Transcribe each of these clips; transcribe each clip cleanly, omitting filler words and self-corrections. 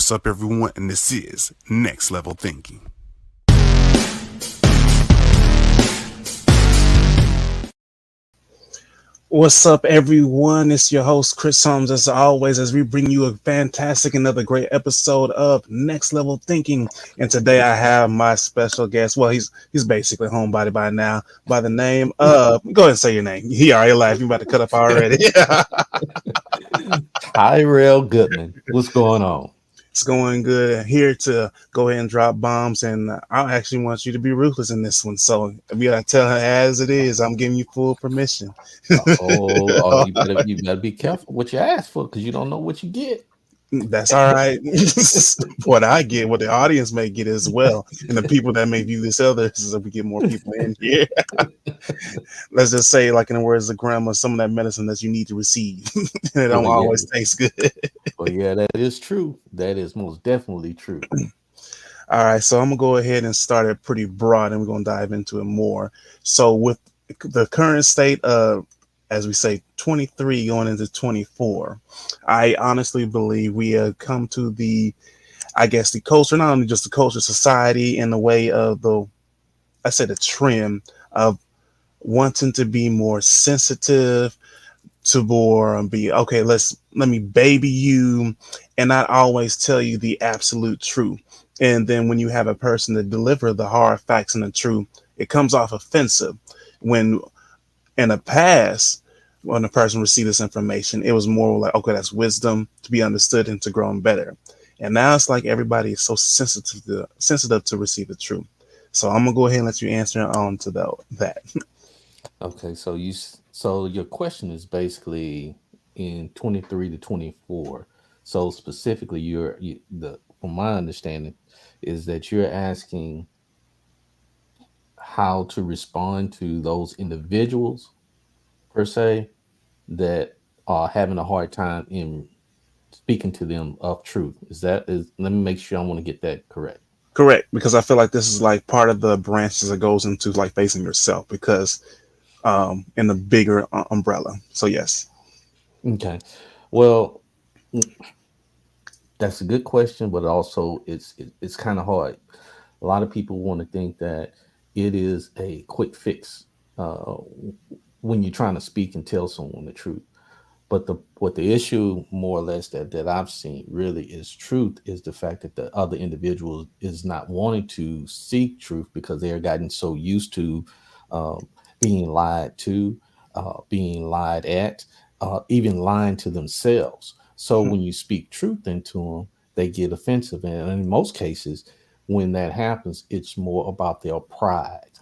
What's up, everyone? And this is Next Level Thinking. What's up, everyone? It's your host, Chris Holmes, as always, as we bring you a fantastic, another great episode of Next Level Thinking. And today I have my special guest. Well, he's basically homebody by now, by the name of, go ahead and say your name. He already laughed. You about to cut up already. Tyrell Goodman. What's going on? It's going good. Here to go ahead and drop bombs, and I actually want you to be ruthless in this one. So we gotta tell her as it is. I'm giving you full permission. You better be careful what you ask for because you don't know what you get. That's all right. What I get, what the audience may get as well, and the people that may view this other, is if we get more people in here. Let's just say, like in the words of grandma, some of that medicine that you need to receive, and it don't always taste good. Well, yeah, that is true. That is most definitely true. All right, so I'm gonna go ahead and start it pretty broad, and we're gonna dive into it more. So with the current state of, as we say, 23 going into 24, I honestly believe we have come to the, I guess, the culture, not only just the culture, society, in the way of the trend of wanting to be more sensitive, to more be, okay, let me baby you and not always tell you the absolute truth. And then when you have a person that deliver the hard facts and the truth, it comes off offensive. When in the past, when a person received this information, it was more like, okay, that's wisdom to be understood and to grow better. And now it's like everybody is so sensitive to receive the truth. So I'm gonna go ahead and let you answer on to that. Okay, so your question is basically in 23 to 24. So specifically, from my understanding, is that you're asking how to respond to those individuals per se that are having a hard time in speaking to them of truth. Let me make sure I want to get that correct. Correct, because I feel like this is like part of the branches that goes into like facing yourself, because in the bigger umbrella. So yes. Okay. Well, that's a good question, but also it's kind of hard. A lot of people want to think that it is a quick fix uh, when you're trying to speak and tell someone the truth. But the issue more or less that I've seen really is truth is the fact that the other individual is not wanting to seek truth because they are gotten so used to um, being lied to, being lied at, even lying to themselves. So when you speak truth into them, they get offensive, and in most cases, when that happens, it's more about their pride,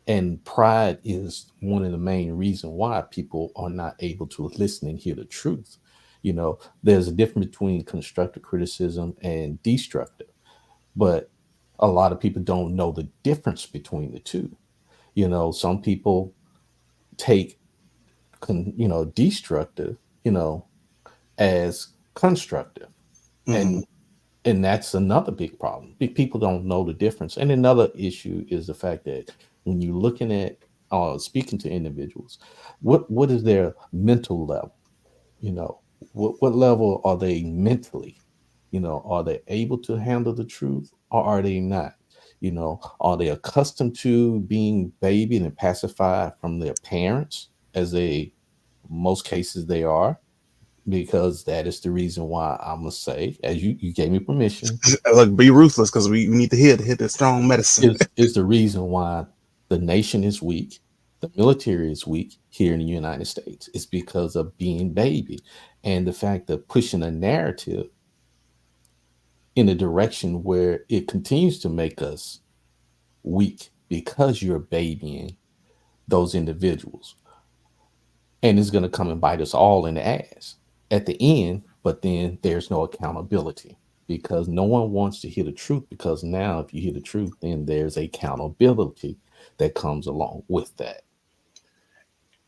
and pride is one of the main reasons why people are not able to listen and hear the truth. There's a difference between constructive criticism and destructive, but a lot of people don't know the difference between the two. Some people take destructive as constructive, Mhm. and that's another big problem. People don't know the difference. And another issue is the fact that when you're looking at speaking to individuals, what is their mental level? What level are they mentally? Are they able to handle the truth or are they not? Are they accustomed to being babied and pacified from their parents, as they most cases they are, because that is the reason why I'm gonna say, as you gave me permission, Look, be ruthless, because we need to hit the strong medicine. is the reason why the nation is weak, the military is weak here in the United States. It's because of being baby, and the fact of pushing a narrative in a direction where it continues to make us weak because you're babying those individuals, and it's going to come and bite us all in the ass at the end. But then there's no accountability because no one wants to hear the truth, because now if you hear the truth, then there's accountability that comes along with that.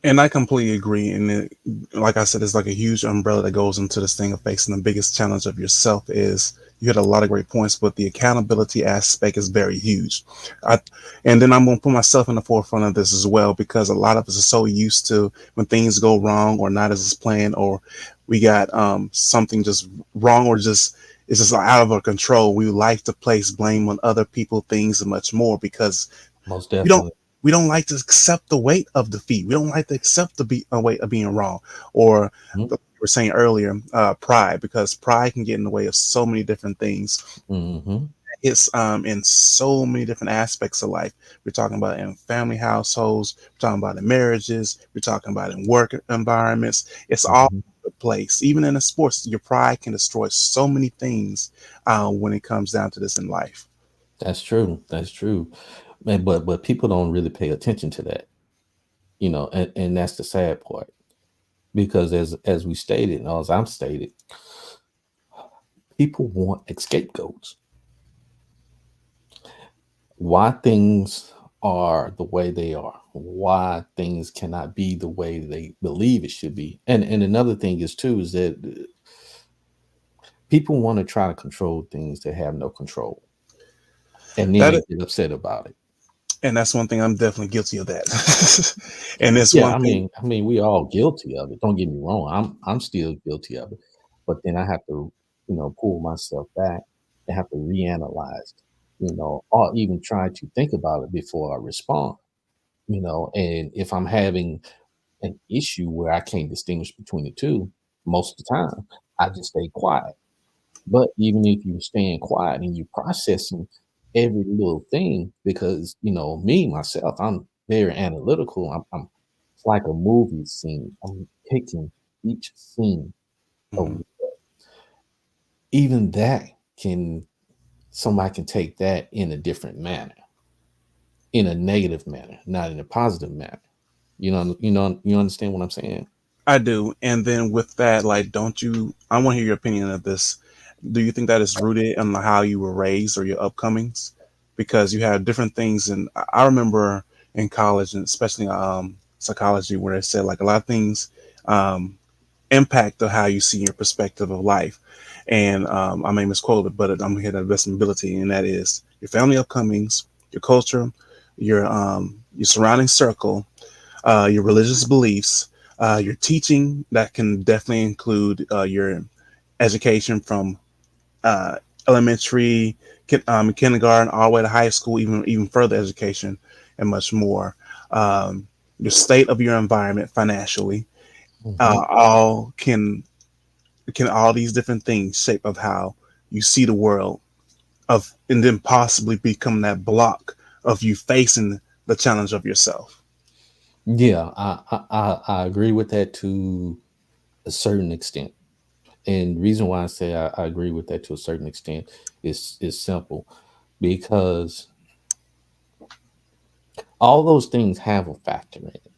And I completely agree. And like I said, it's like a huge umbrella that goes into this thing of facing the biggest challenge of yourself. Is you had a lot of great points, but the accountability aspect is very huge. I, and then I'm going to put myself in the forefront of this as well, because a lot of us are so used to when things go wrong or not as it's planned, or we got something just wrong, or just it's just like out of our control. We like to place blame on other people, things, and much more because Most we don't definitely. we don't like to accept the weight of defeat. We don't like to accept the weight of being wrong, or Mhm. the, we were saying earlier, pride, because pride can get in the way of so many different things. Mhm. It's in so many different aspects of life. We're talking about in family households, we're talking about in marriages, we're talking about in work environments. It's all Mhm. over the place. Even in the sports, your pride can destroy so many things when it comes down to this in life. That's true. That's true. Man, but people don't really pay attention to that, and that's the sad part. Because as we stated, and as I'm stated, people want scapegoats. Why things are the way they are, why things cannot be the way they believe it should be. And another thing is too is that people want to try to control things that have no control, and then That they is, get upset about it. and that's one thing I'm definitely guilty of that. And it's Yeah, one thing. we all guilty of it. Don't get me wrong. I'm still guilty of it. But then I have to, pull myself back and have to reanalyze, or even try to think about it before I respond. And if I'm having an issue where I can't distinguish between the two, most of the time, I just stay quiet. But even if you're staying quiet and you're processing every little thing, because me myself, I'm very analytical. I'm it's like a movie scene. I'm picking each scene Mhm. of even that can somebody can take that in a different manner, in a negative manner, not in a positive manner. You understand what I'm saying? I do. And then with that, like, don't you? I want to hear your opinion of this. Do you think that is rooted in how you were raised or your upcomings? Because you have different things, and I remember in college, and especially psychology, where it said like a lot of things um, impact of how you see your perspective of life. And I may misquote it, but I'm here to investability, and that is your family upcomings, your culture, your surrounding circle, your religious beliefs, your teaching. That can definitely include your education from uh, elementary, kindergarten, all the way to high school, even further education, and much more. Your state of your environment financially, Hmm. all can all these different things shape of how you see the world of, and then possibly become that block of you facing the challenge of yourself. Yeah, I agree with that to a certain extent. And the reason why I say I agree with that to a certain extent is simple, because all those things have a factor in it,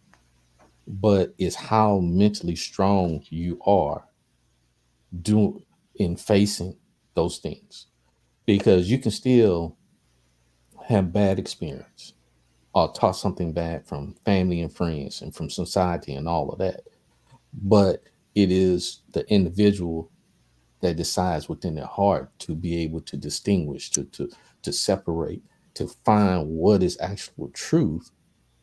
but it's how mentally strong you are doing in facing those things. Because you can still have bad experience or taught something bad from family and friends and from society and all of that. But it is the individual that decides within their heart to be able to distinguish, to separate, to find what is actual truth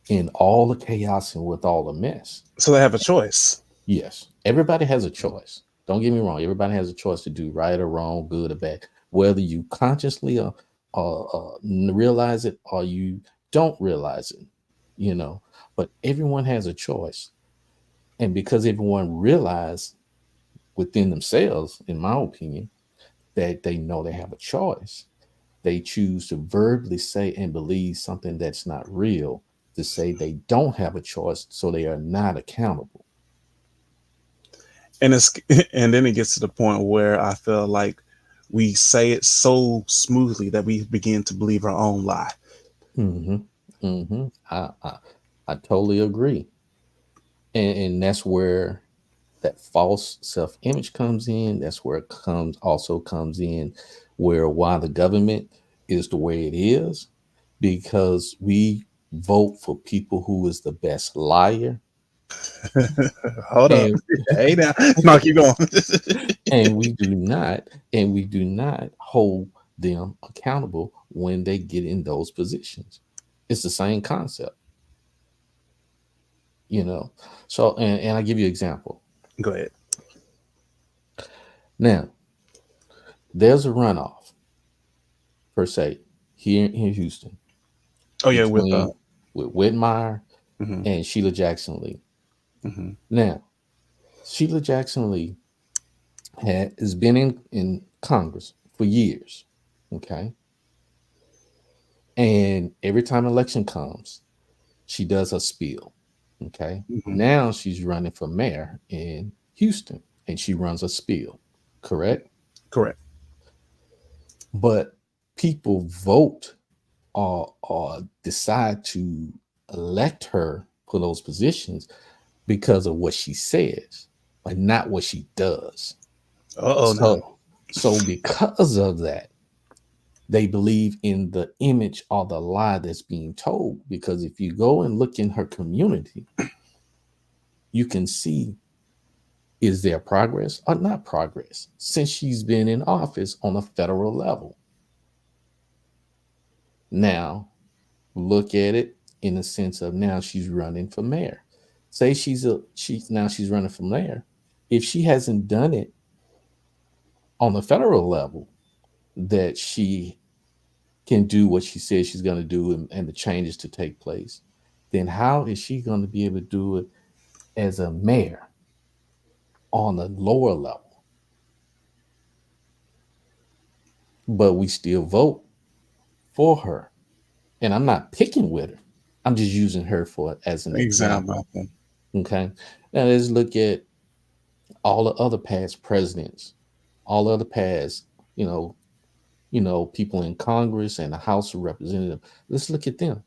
in all the chaos and with all the mess. So they have a choice. Yes, everybody has a choice. Don't get me wrong. Everybody has a choice to do right or wrong, good or bad. Whether you consciously realize it or you don't realize it, you know. But everyone has a choice, and because everyone realize within themselves, in my opinion, that they know they have a choice, they choose to verbally say and believe something that's not real, to say they don't have a choice, so they are not accountable. And it's and then it gets to the point where I feel like we say it so smoothly that we begin to believe our own lie. Hmm. Hmm. I totally agree, and that's where that false self image comes in. That's where it comes in, where why the government is the way it is, because we vote for people who is the best liar, Hold up. and Hey now. No, keep going. and we do not hold them accountable when they get in those positions. It's the same concept, you know. So and I give you an example. Go ahead. Now, There's a runoff per se here in Houston Oh yeah, between with Whitmire mhm, and Sheila Jackson Lee. mhm, Now, Sheila Jackson Lee has been in Congress for years. Okay. And every time election comes, she does a spiel. Okay. mhm. Now she's running for mayor in Houston and she runs a spiel. Correct. Correct. But people vote or decide to elect her for those positions because of what she says, but not what she does. Oh no. So because of that, they believe in the image or the lie that's being told. Because if you go and look in her community, you can see, is there progress or not progress since she's been in office on a federal level. Now, look at it in the sense of now she's running for mayor. Say she's running for mayor. If she hasn't done it on the federal level, that she can do what she says she's going to do and the changes to take place, then how is she going to be able to do it as a mayor on a lower level? But we still vote for her. And I'm not picking with her. I'm just using her for as an example. Example. Okay. Now let's look at all the other past presidents, all the other past, you know, people in Congress and the House of Representatives. Let's look at them.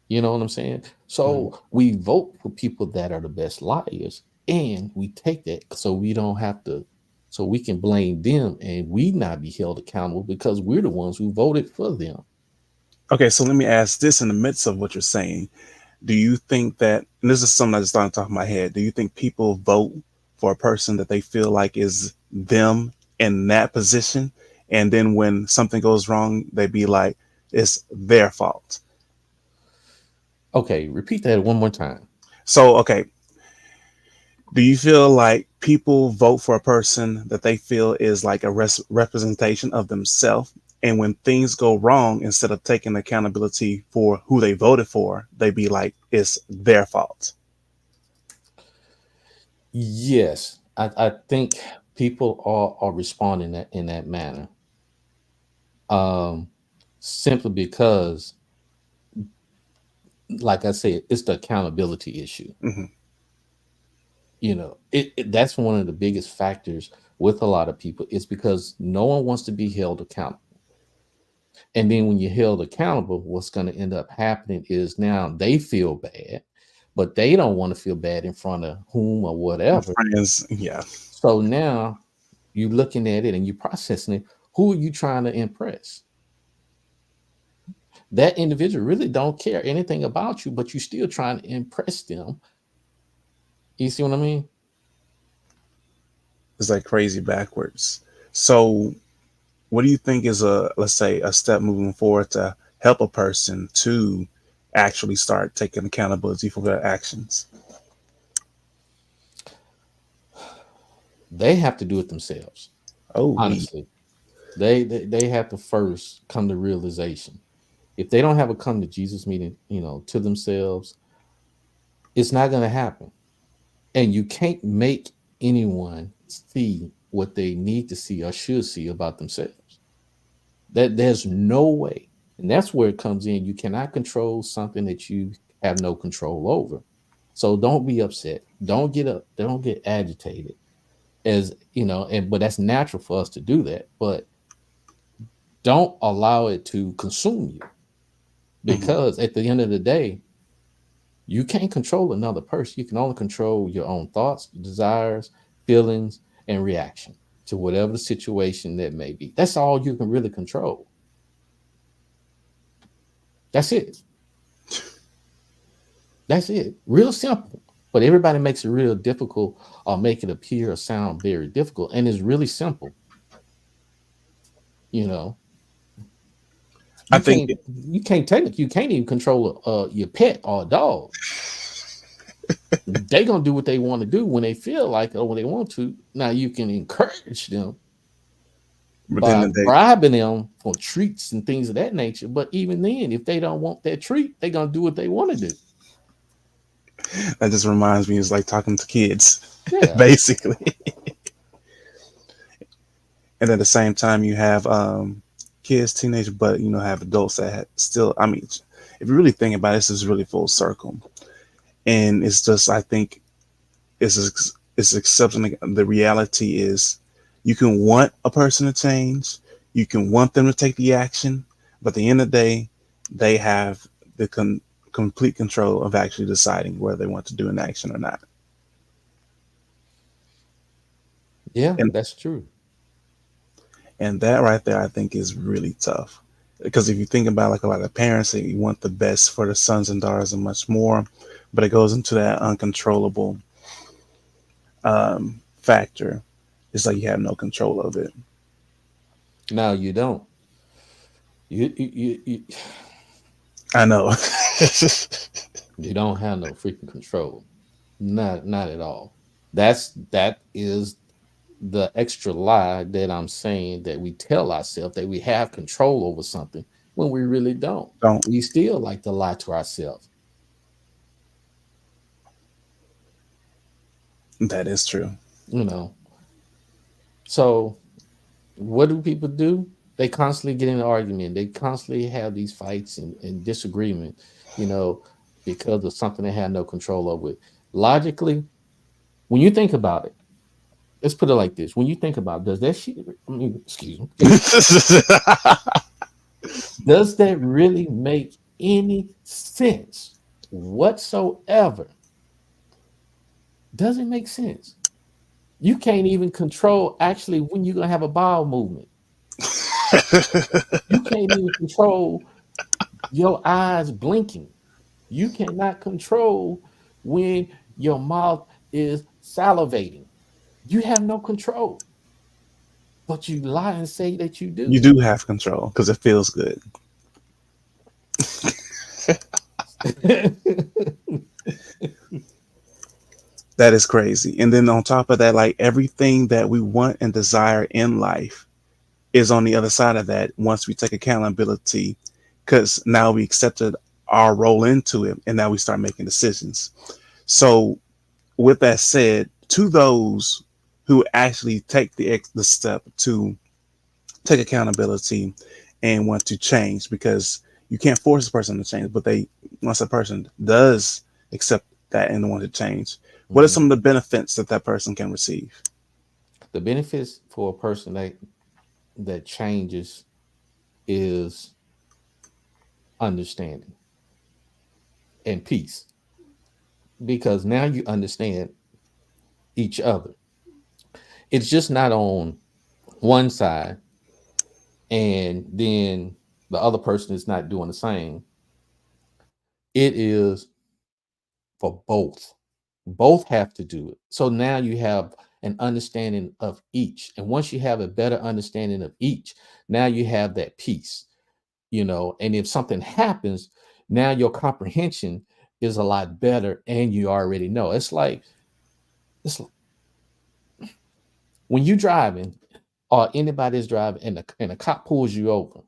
You know what I'm saying? Mhm. So we vote for people that are the best liars, and we take that so we don't have to, so we can blame them and we not be held accountable because we're the ones who voted for them. Okay, so let me ask this in the midst of what you're saying. Do you think that, and this is something I just thought on top of my head, do you think people vote for a person that they feel like is them in that position? And then when something goes wrong, they be like, it's their fault. Okay, repeat that one more time. So, okay, do you feel like people vote for a person that they feel is like a representation of themselves? And when things go wrong, instead of taking accountability for who they voted for, they be like, it's their fault. Yes, I think people are responding that in that manner. Um, Simply because, like I said, it's the accountability issue. Hmm. That's one of the biggest factors with a lot of people. It's because no one wants to be held accountable. And then when you're held accountable, what's going to end up happening is now they feel bad, but they don't want to feel bad in front of whom or whatever. Friends, yeah. So now you're looking at it and you're processing it. Who are you trying to impress? That individual really don't care anything about you, but you're still trying to impress them. You see what I mean? It's like crazy backwards. So, what do you think is let's say, a step moving forward to help a person to actually start taking accountability for their actions? They have to do it themselves. Oh, we. Honestly, they have to first come to realization. If they don't have a come to Jesus meeting, to themselves, it's not going to happen. And you can't make anyone see what they need to see or should see about themselves. That there's no way. And that's where it comes in. You cannot control something that you have no control over. So don't be upset. Don't get up. Don't get agitated. But that's natural for us to do that. But don't allow it to consume you. Mhm. Because at the end of the day, you can't control another person. You can only control your own thoughts, desires, feelings, and reaction to whatever the situation that may be. That's all you can really control. That's it. That's it. Real simple. But everybody makes it real difficult or make it appear or sound very difficult. And it's really simple. You know, I you think can't you can't even control your pet or a dog. They're gonna do what they want to do when they feel like it or when they want to. Now you can encourage them But then by they bribing them for treats and things of that nature. But even then, if they don't want that treat, they're gonna do what they want to do. that just reminds me, it's like talking to kids, Yeah. basically. And at the same time, you have kids, teenagers, but have adults that still. I mean, if you really think about it, this is really full circle, and it's just I think it's accepting the reality is you can want a person to change, you can want them to take the action, but at the end of the day, they have the complete control of actually deciding whether they want to do an action or not. Yeah, And that's true. and that right there, I think, is really tough. Because if you think about like a lot of parents, they want the best for their sons and daughters and much more, but it goes into that uncontrollable factor. It's like you have no control of it. Now you don't. You I know. you don't have no freaking control. Not at all. That is the extra lie that I'm saying that we tell ourselves that we have control over something when we really don't. Don't. We still like to lie to ourselves, That is true. you know. So what do people do? They constantly get in an argument. They constantly have these fights and disagreement, you know, because of something they had no control over. Logically, when you think about it, let's put it like this: when you think about it, does that shit? I mean, excuse me, does that really make any sense whatsoever? Doesn't make sense. You can't even control actually when you're gonna have a bowel movement. You can't even control your eyes blinking. You cannot control when your mouth is salivating. You have no control, but you lie and say that you You do. do have control because it feels good. That is crazy. And then on top of that, like everything that we want and desire in life is on the other side of that once we take accountability, because now we accepted our role into it and now we start making decisions. So, with that said, to those who actually take the step to take accountability and want to change, because you can't force a person to change, but they once a person does accept that and want to change, what are Mhm. some of the benefits that that person can receive? The benefits for a person that changes is understanding and peace, because now you understand each other. It's just not on one side and then the other person is not doing the same. It is for both. Both have to do it. So now you have an understanding of each. And once you have a better understanding of each, now you have that peace, And if something happens, now your comprehension is a lot better and you already know. It's like when you driving or anybody's driving and a cop pulls you over,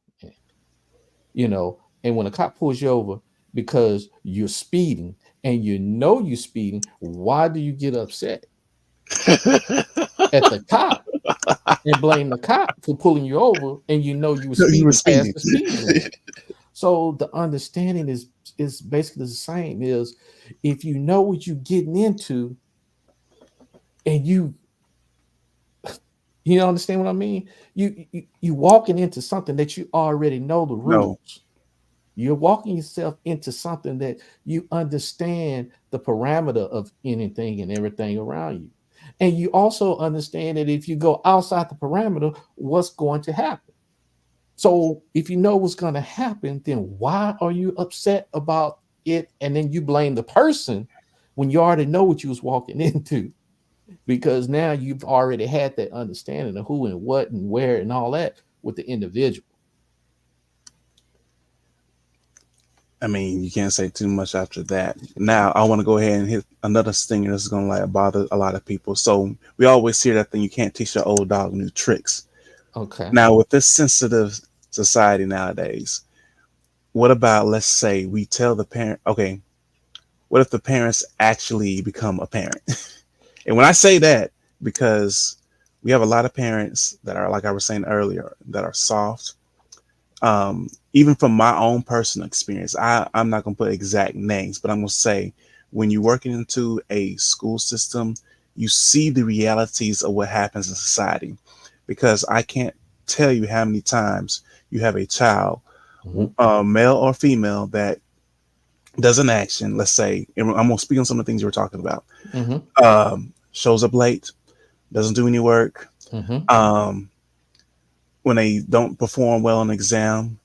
and when a cop pulls you over because you're speeding and you're speeding, why do you get upset at the cop and blame the cop for pulling you over and you were No, you were speeding past speeding. the speed limit? So the understanding is basically the same. Is if you know what you're getting into and you understand what I mean? You walking into something that you already know the No, rules. You're walking yourself into something that you understand the parameter of anything and everything around you. And you also understand that if you go outside the parameter, what's going to happen. So if you know what's going to happen, then why are you upset about it? And then you blame the person when you already know what you was walking into, because now you've already had that understanding of who and what and where and all that with the individual. I mean, you can't say too much after that. Now, I want to go ahead and hit another stinger that's going to like bother a lot of people. So we always hear that thing: you can't teach your old dog new tricks. Okay. Now, with this sensitive society nowadays, what about, let's say we tell the parent, okay, what if the parents actually become a parent? And when I say that, because we have a lot of parents that are, like I was saying earlier, that are soft. Even from my own personal experience, I'm not going to put exact names, but I'm going to say when you're working into a school system, you see the realities of what happens in society. Because I can't tell you how many times you have a child, Mm-hmm. male or female, that does an action. Let's say, and I'm going to speak on some of the things you were talking about. Mm-hmm. Shows up late, doesn't do any work. Mm-hmm. Um, when they don't perform well on an exam,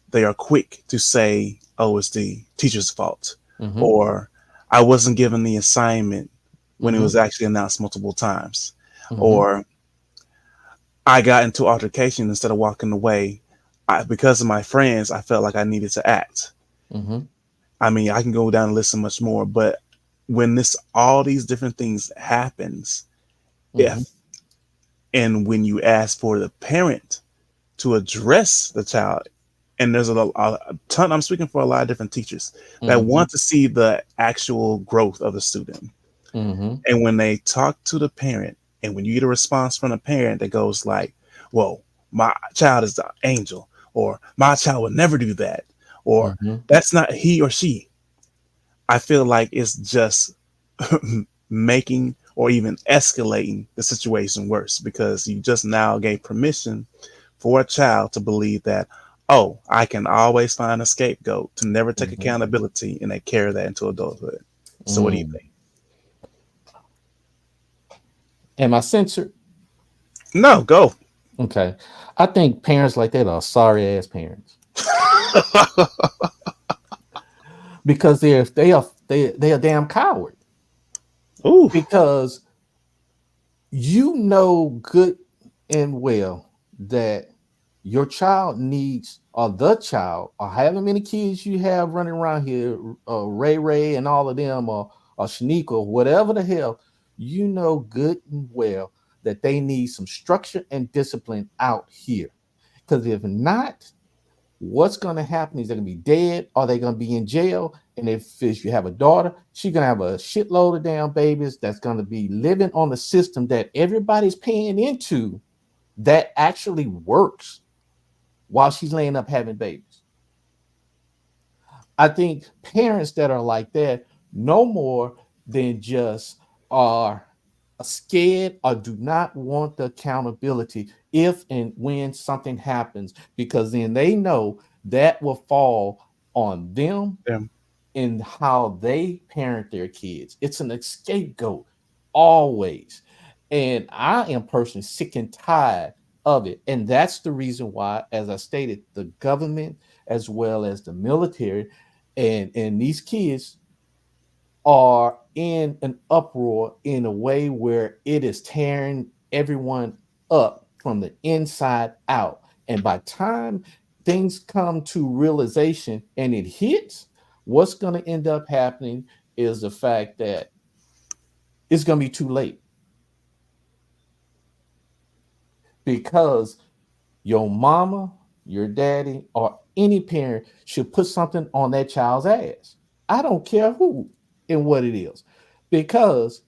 they are quick to say, "Oh, it's the teacher's fault," Mm-hmm. or "I wasn't given the assignment when it Mm-hmm. was actually announced multiple times," Mm-hmm. or "I got into altercation instead of walking away. Because of my friends, I felt like I needed to act." Mm-hmm. I mean, I can go down and list much more, but when this all these different things happens, Mm-hmm. if and when you ask for the parent to address the child, and there's a ton, I'm speaking for a lot of different teachers that Mm-hmm. want to see the actual growth of the student. Mm-hmm. And when they talk to the parent, and when you get a response from the parent that goes like, "Whoa, my child is the angel," or "My child would never do that," or Mm-hmm. "That's not he or she," I feel like it's just making or even escalating the situation worse, because you just now gave permission for a child to believe that, oh, I can always find a scapegoat, to never take Mm-hmm. accountability, and they carry that into adulthood. So, what do you Mm. think? Am I censored? No, go. Okay. I think parents like that are sorry ass parents because they are damn coward. Ooh, Because you know good and well that your child needs, or the child, or however many kids you have running around here, Ray Ray and all of them, or Shaniqua, whatever the hell, you know good and well that they need some structure and discipline out here. Because if not, what's going to happen is they're going to be dead, or they're going to be in jail. And if you have a daughter, she's going to have a shitload of damn babies that's going to be living on the system that everybody's paying into, that actually works while she's laying up having babies. I think parents that are like that no more than just are scared or do not want the accountability if and when something happens, because then they know that will fall on them damn. in how they parent their kids. It's an scapegoat always. And I am personally sick and tired of it. And that's the reason why, as I stated, the government as well as the military and these kids are in an uproar in a way where it is tearing everyone up from the inside out. And by time things come to realization and it hits, what's going to end up happening is the fact that it's going to be too late, because your mama, your daddy, or any parent should put something on that child's ass. I don't care who and what it is, because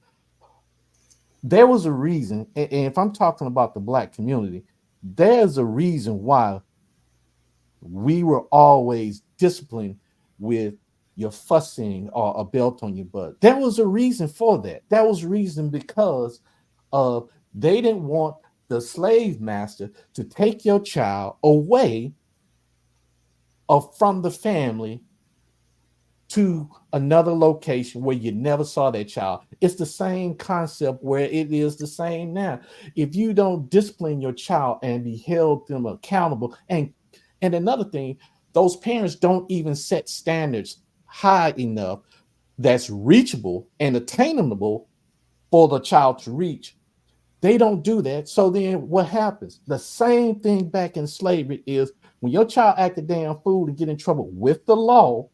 there was a reason. And if I'm talking about the black community, there's a reason why we were always disciplined with your fussing or a belt on your butt. There was a reason for that. That was reason because of they didn't want the slave master to take your child away or from the family to another location where you never saw that child. It's the same concept where it is the same now. If you don't discipline your child and be held them accountable, and another thing, those parents don't even set standards high enough that's reachable and attainable for the child to reach. They don't do that. So then what happens? The same thing back in slavery is when your child act a damn fool and get in trouble with the law,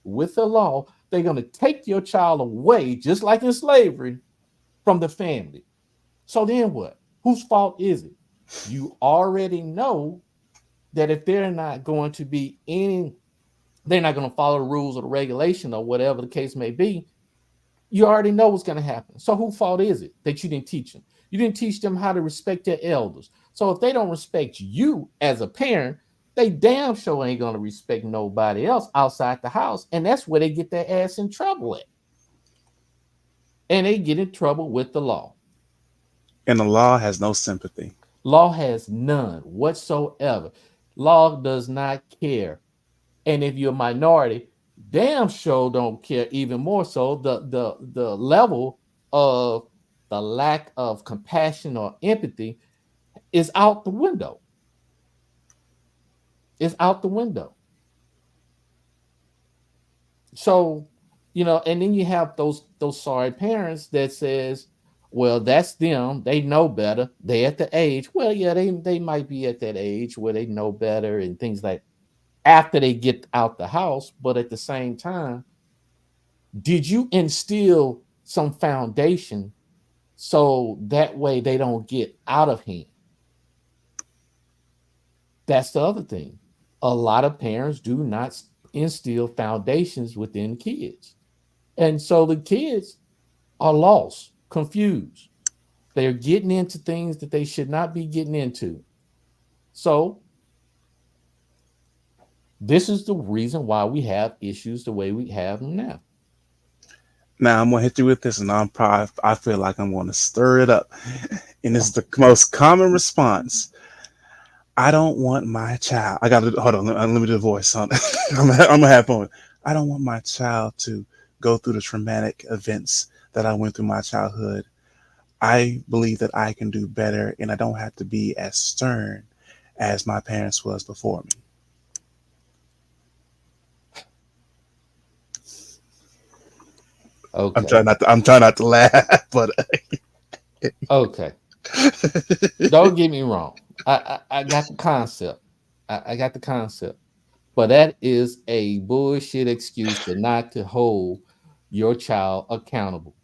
with the law, they're going to take your child away, just like in slavery, from the family. So then what? Whose fault is it? You already know that if they're not going to be any, they're not going to follow the rules or the regulation or whatever the case may be, you already know what's going to happen. So whose fault is it that you didn't teach them? You didn't teach them how to respect their elders. So if they don't respect you as a parent, they damn sure ain't going to respect nobody else outside the house. And that's where they get their ass in trouble at. And they get in trouble with the law. And the law has no sympathy. Law has none whatsoever. Law does not care. And if you're a minority, damn sure don't care even more so. The level of the lack of compassion or empathy is out the window. It's out the window. So, and then you have those sorry parents that says, well, that's them. They know better. They at the age. Well, yeah, they might be at that age where they know better and things like after they get out the house, but at the same time, did you instill some foundation so that way they don't get out of hand? That's the other thing. A lot of parents do not instill foundations within kids. And so the kids are lost, confused. They're getting into things that they should not be getting into. So this is the reason why we have issues the way we have them now. Now I'm gonna hit you with this, and I feel like I'm gonna stir it up. And it's the most common response. I don't want my child. I got to hold on. Unlimited voice on. I'm gonna have fun. I don't want my child to go through the traumatic events that I went through my childhood. I believe that I can do better, and I don't have to be as stern as my parents was before me. Okay. I'm trying not to laugh, but Okay. Don't get me wrong. I got the concept. I got the concept. But that is a bullshit excuse to not to hold your child accountable.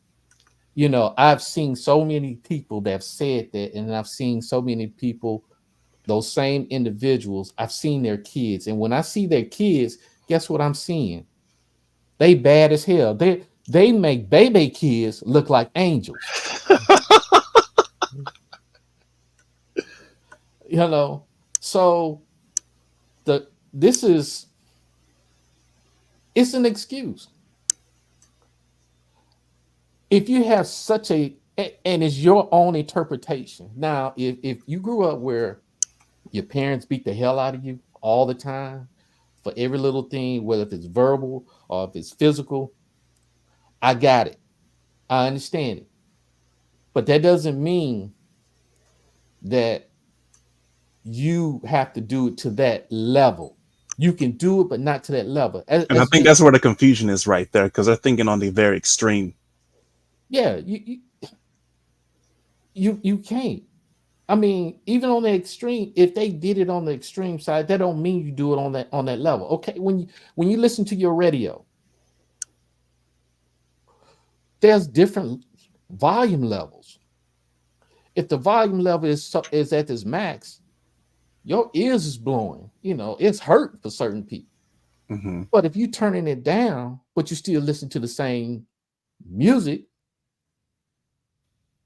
I've seen so many people that have said that, and I've seen so many people, those same individuals, I've seen their kids. And when I see their kids, guess what I'm seeing? They bad as hell. They make baby kids look like angels. You know, so the this is it's an excuse. If you have such and it's your own interpretation. Now, if you grew up where your parents beat the hell out of you all the time for every little thing, whether if it's verbal or if it's physical, I got it. I understand it. But that doesn't mean that you have to do it to that level. You can do it, but not to that level. and I As think just that's where the confusion is right there, because they're thinking on the very extreme. yeah, you can't. I mean, even on the extreme, if they did it on the extreme side, that don't mean you do it on that level. Okay, when you listen to your radio, there's different volume levels. If the volume level is at its max, your ears is blowing. It's hurt for certain people. Hmm. But if you turning it down, but you still listen to the same music,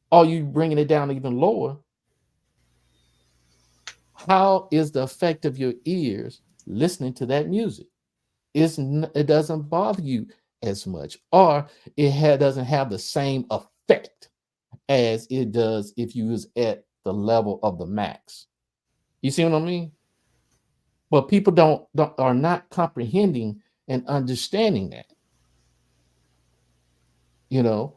or you bringing it down even lower, how is the effect of your ears listening to that music? It doesn't bother you as much, or doesn't have the same effect as it does if you was at the level of the max. You see what I mean? But people don't are not comprehending and understanding that. You know,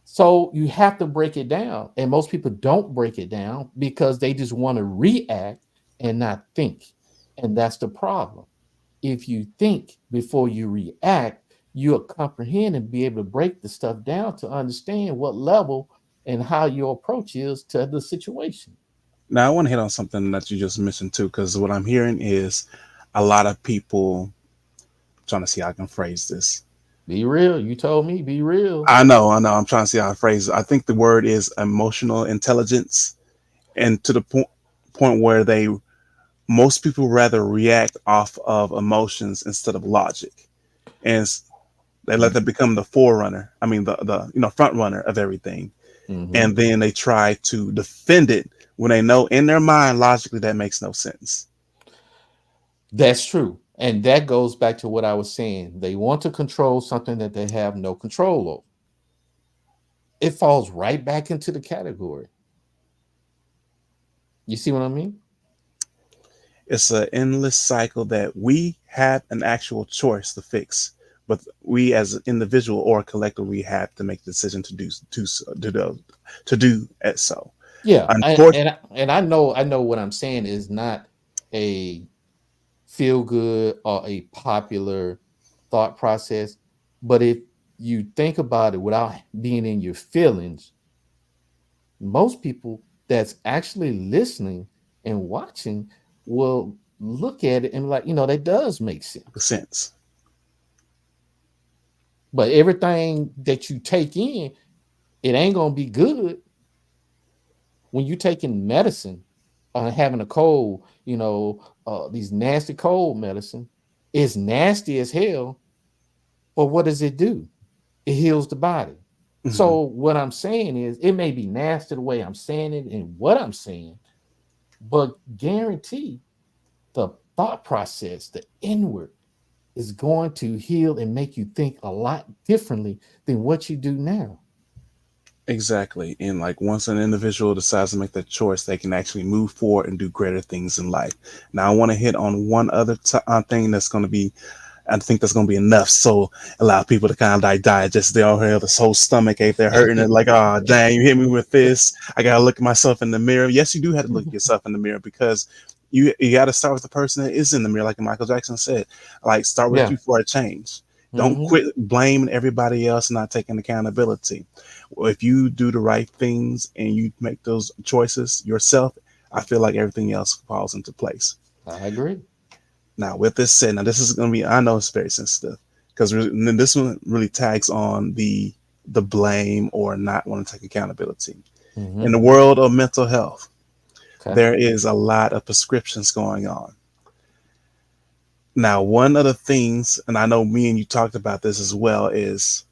so you have to break it down, and most people don't break it down because they just want to react and not think, and that's the problem. If you think before you react, you'll comprehend and be able to break the stuff down to understand what level and how your approach is to the situation. Now I want to hit on something that you just mentioned too, because what I'm hearing is a lot of people trying to see how I can phrase this. Be real. You told me be real. I know. I'm trying to see how I phrase it. I think the word is emotional intelligence, and to the point where most people rather react off of emotions instead of logic, and they let that become the forerunner. I mean, the front runner of everything, Mm-hmm. and then they try to defend it when they know in their mind logically that makes no sense. That's true. And that goes back to what I was saying. They want to control something that they have no control over. It falls right back into the category. You see what I mean? It's an endless cycle that we have an actual choice to fix, but we as an individual or a collective, we have to make the decision to do it. So, Yeah. unfortunately, And I know what I'm saying is not a feel good or a popular thought process. But if you think about it without being in your feelings, most people that's actually listening and watching will look at it and like, that does make sense. sense. But everything that you take in, it ain't gonna be good when you taking medicine having a cold, these nasty cold medicine. It's nasty as hell, but what does it do? It heals the body. Hmm. So what I'm saying is it may be nasty the way I'm saying it and what I'm saying, but guarantee the thought process, the inward, is going to heal and make you think a lot differently than what you do now. Exactly. And like once an individual decides to make that choice, they can actually move forward and do greater things in life. Now, I want to hit on one other thing that's going to be, I think that's going to be enough. So allow people to kind of like digest their own health, this whole stomach ache. They're hurting it like, oh, dang, you hit me with this. I got to look at myself in the mirror. Yes, you do have to look at yourself in the mirror because you got to start with the person that is in the mirror. Like Michael Jackson said, like start with Yeah. you for a change. Don't Hmm. quit blaming everybody else and not taking accountability. If you do the right things and you make those choices yourself, I feel like everything else falls into place. I agree. Now, with this said, now this is going to be, I know it's very sensitive because this one really tags on the blame or not want to take accountability. In Hmm. the world of mental health, Okay. there is a lot of prescriptions going on. Now, one of the things, and I know me and you talked about this as well, is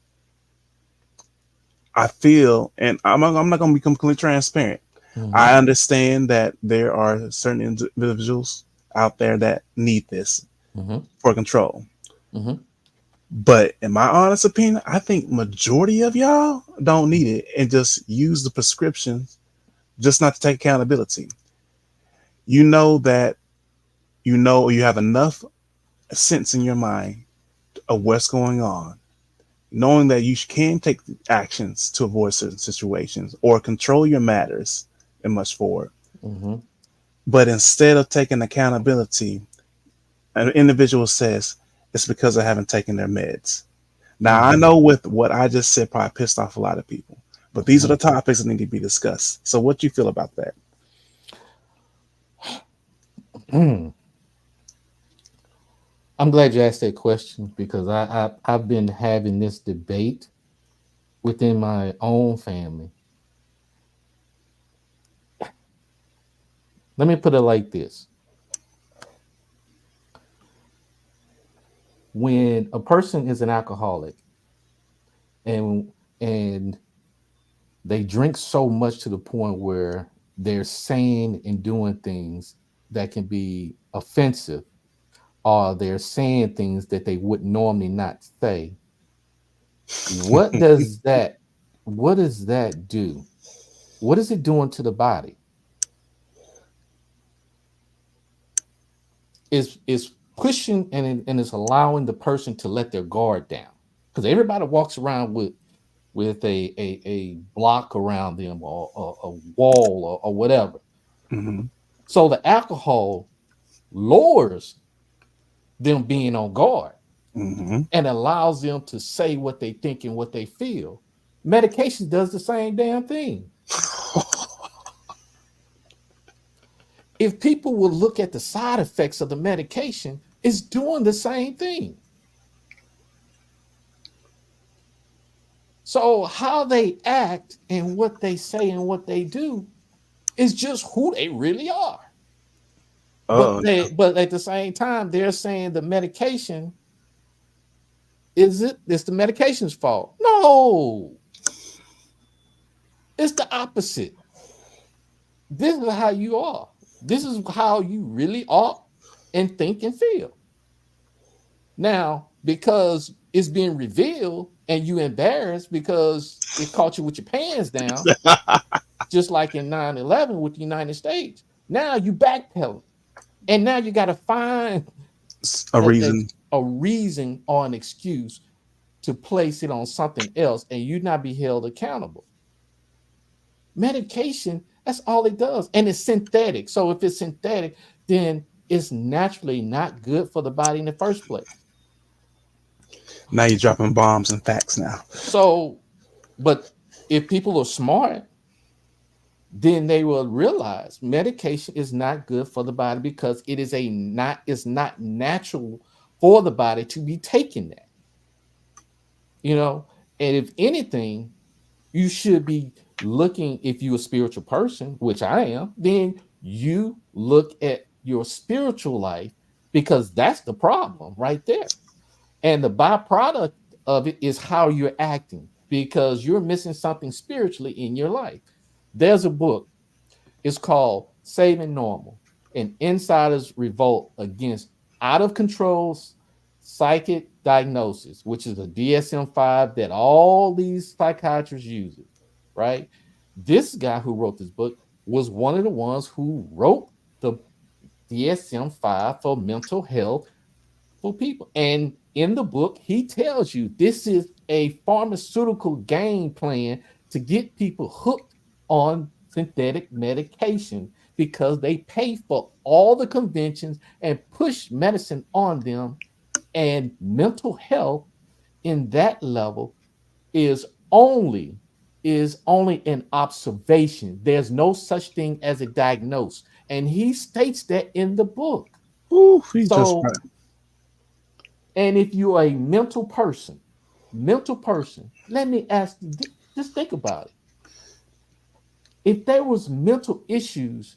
I feel, and I'm not going to become completely transparent. Hmm. I understand that there are certain individuals out there that need this Hmm. for control. Hmm. But in my honest opinion, I think majority of y'all don't need it and just use the prescriptions just not to take accountability. You know that you have enough sense in your mind of what's going on, knowing that you can take actions to avoid certain situations or control your matters and much forward. Hmm. But instead of taking accountability, an individual says it's because I haven't taken their meds. Now, I Hmm. know with what I just said probably pissed off a lot of people, but these are the Hmm. topics that need to be discussed. So, what do you feel about that? I'm glad you asked that question because I've been having this debate within my own family. Let me put it like this: when a person is an alcoholic and and they drink so much to the point where they're saying and doing things that can be offensive, or they're saying things that they would normally not say, what does that what does that do? What is it doing to the body? Is pushing and it's allowing the person to let their guard down, because everybody walks around with a block around them, or a wall, or whatever. Hmm. So the alcohol lowers them being on guard Hmm. and allows them to say what they think and what they feel. Medication does the same damn thing. If people will look at the side effects of the medication, it's doing the same thing. So how they act and what they say and what they do is just who they really are. But Oh, but at the same time, they're saying the medication it's the medication's fault. No, it's the opposite. This is how you are. This is how you really are and think and feel. Now, because it's being revealed and you embarrassed because it caught you with your pants down, just like in 9/11 with the United States, now you backpedal. And now you got to find a a, a, reason. a reason or an excuse to place it on something else and you not be held accountable. Medication, that's all it does. And it's synthetic. So if it's synthetic, then it's naturally not good for the body in the first place. Now you're dropping bombs and facts now. So, but if people are smart, then they will realize medication is not good for the body because it's not natural for the body to be taking that. You know, and if anything, you should be looking, if you're a spiritual person, which I am, then you look at your spiritual life because that's the problem right there. And the byproduct of it is how you're acting because you're missing something spiritually in your life. There's a book, it's called Saving Normal: An Insider's Revolt Against Out of Control Psychic Diagnosis, which is a DSM-5 that all these psychiatrists use it, right? This guy who wrote this book was one of the ones who wrote the DSM-5 for mental health for people. And in the book, he tells you this is a pharmaceutical game plan to get people hooked on synthetic medication because they pay for all the conventions and push medicine on them. And mental health in that level is only an observation. There's no such thing as a diagnosis. And he states that in the book. Ooh, he just So, and if you're a mental person, let me ask you, just think about it. If there was mental issues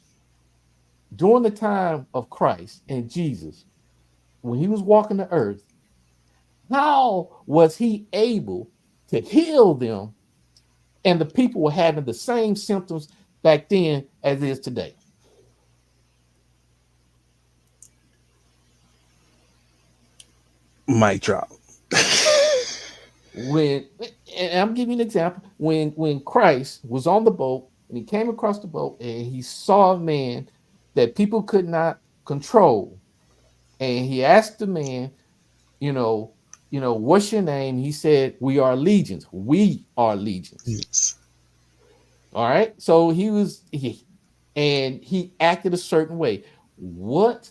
during the time of Christ and Jesus, when he was walking the earth, how was he able to heal them and the people were having the same symptoms back then as is today? mic drop. When, and I'm giving you an example, when Christ was on the boat and he came across the boat and he saw a man that people could not control, and he asked the man, you know, what's your name? He said, "We are legions. We are legions." Yes. All right. So and he acted a certain way. What?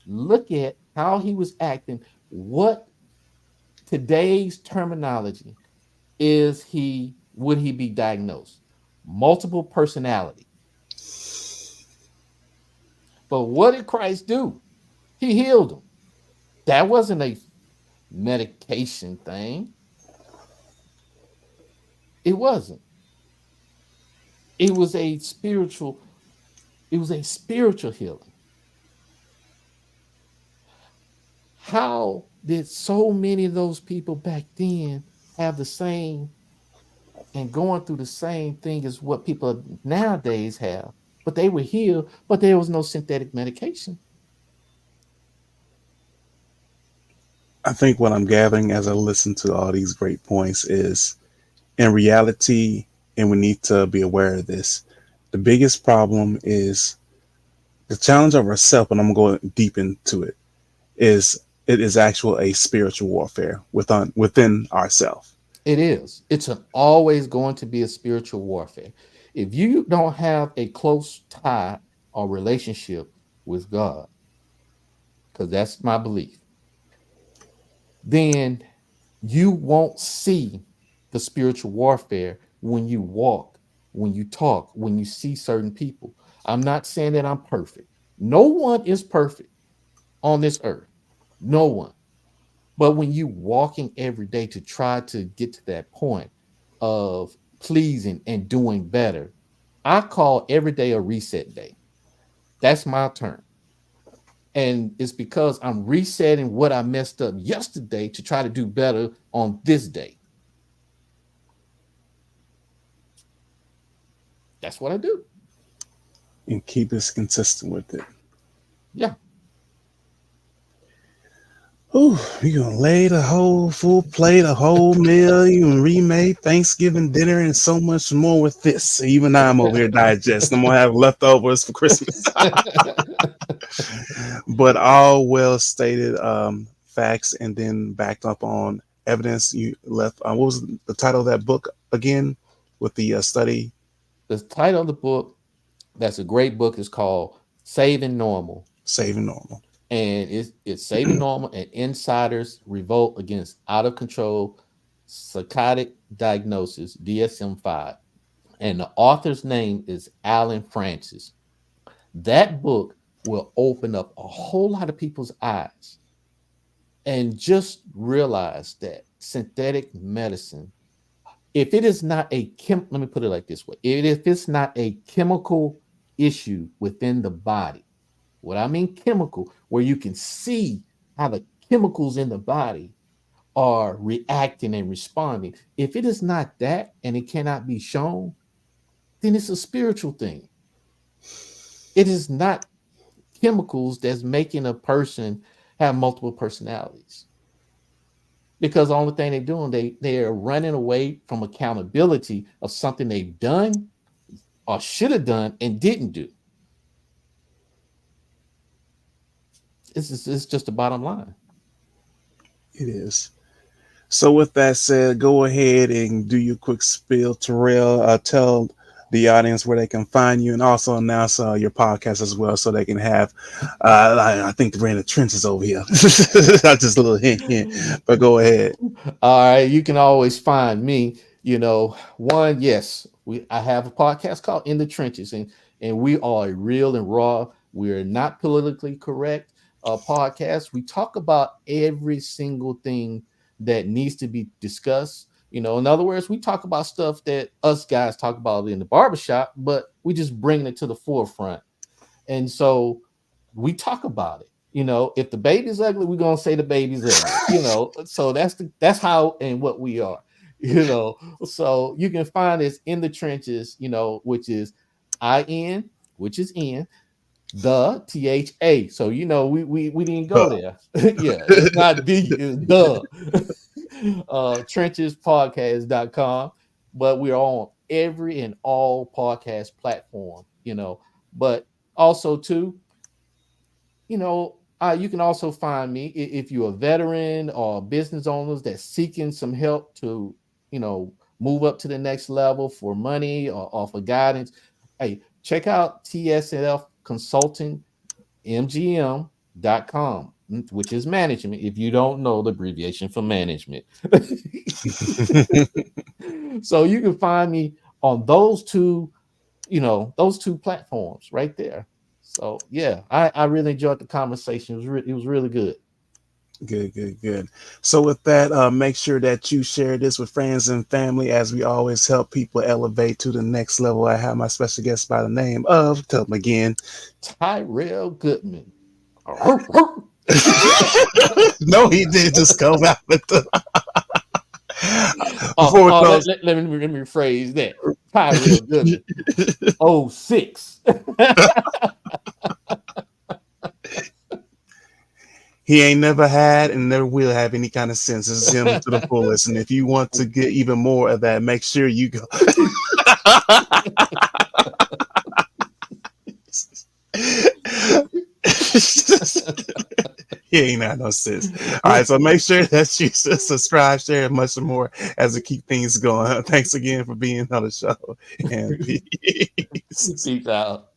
Look at how he was acting. What today's terminology is he? Would he be diagnosed? Multiple personality. But what did Christ do? He healed him. That wasn't a medication thing. It wasn't. It was a spiritual, it was a spiritual healing. How did so many of those people back then have the same and going through the same thing as what people nowadays have? But they were healed, but there was no synthetic medication. I think what I'm gathering as I listen to all these great points is in reality, and we need to be aware of this. The biggest problem is the challenge of ourself, and I'm going deep into it, is it is actual a spiritual warfare within ourselves. It is. Always going to be a spiritual warfare. If you don't have a close tie or relationship with God, because that's my belief, then you won't see the spiritual warfare when you walk, when you talk, when you see certain people. I'm not saying that I'm perfect. No one is perfect on this earth. No one. But when you walking every day to try to get to that point, of pleasing and doing better, I call every day a reset day. That's my term. And it's because I'm resetting what I messed up yesterday to try to do better on this day. That's what I do. And keep us consistent with it. Yeah. Ooh, you gonna lay the whole full plate, a whole meal, you can remake Thanksgiving dinner and so much more with this. Even I'm over here digesting. I'm gonna have leftovers for Christmas. But all well stated facts and then backed up on evidence. You left. What was the title of that book again? With the study, The title of the book, that's a great book, is called Saving Normal. Saving Normal. And it's Saving Normal and Insiders Revolt Against Out of Control Psychotic Diagnosis, DSM-5. And the author's name is Alan Francis. That book will open up a whole lot of people's eyes and just realize that synthetic medicine, if it is not let me put it like this way, if it's not a chemical issue within the body, what I mean chemical, where you can see how the chemicals in the body are reacting and responding, if it is not that and it cannot be shown, then it's a spiritual thing. It is not chemicals that's making a person have multiple personalities. Because the only thing they're doing, they are running away from accountability of something they've done or should have done and didn't do. It's just the bottom line. It is. So with that said, go ahead and do your quick spiel, Tierell. Tell the audience where they can find you, and also announce your podcast as well, so they can have. I think we're in the trenches over here. Just a little hint, but go ahead. All right, you can always find me. Yes, I have a podcast called In the Trenches, and we are real and raw. We're not politically correct podcast. We talk about every single thing that needs to be discussed. In other words, we talk about stuff that us guys talk about in the barbershop, but we just bring it to the forefront. And so we talk about it. If the baby's ugly, we're gonna say the baby's ugly. So that's how and what we are. So you can find us In the Trenches, which is IN, which is in the THA. So we didn't go there. Yeah, it's not D, it's the. Trenchespodcast.com, but we're on every and all podcast platform, but also too, you can also find me if you're a veteran or business owners that's seeking some help to, move up to the next level for money or for guidance. Hey, check out TSLF Consulting MGM.com, which is management, if you don't know the abbreviation for management. So you can find me on those two platforms right there. So yeah, I really enjoyed the conversation. It was really good. Good. So with that, make sure that you share this with friends and family, as we always help people elevate to the next level. I have my special guest by the name of, tell them again, Tierell Goodman. No, he did just come out with the. Let me rephrase that. Tierell Goodman. 06. He ain't never had and never will have any kind of sense. This is him to the fullest. And if you want to get even more of that, make sure you go. He ain't had no sense. All right, so make sure that you subscribe, share, and much more as we keep things going. Thanks again for being on the show. And peace. Peace out.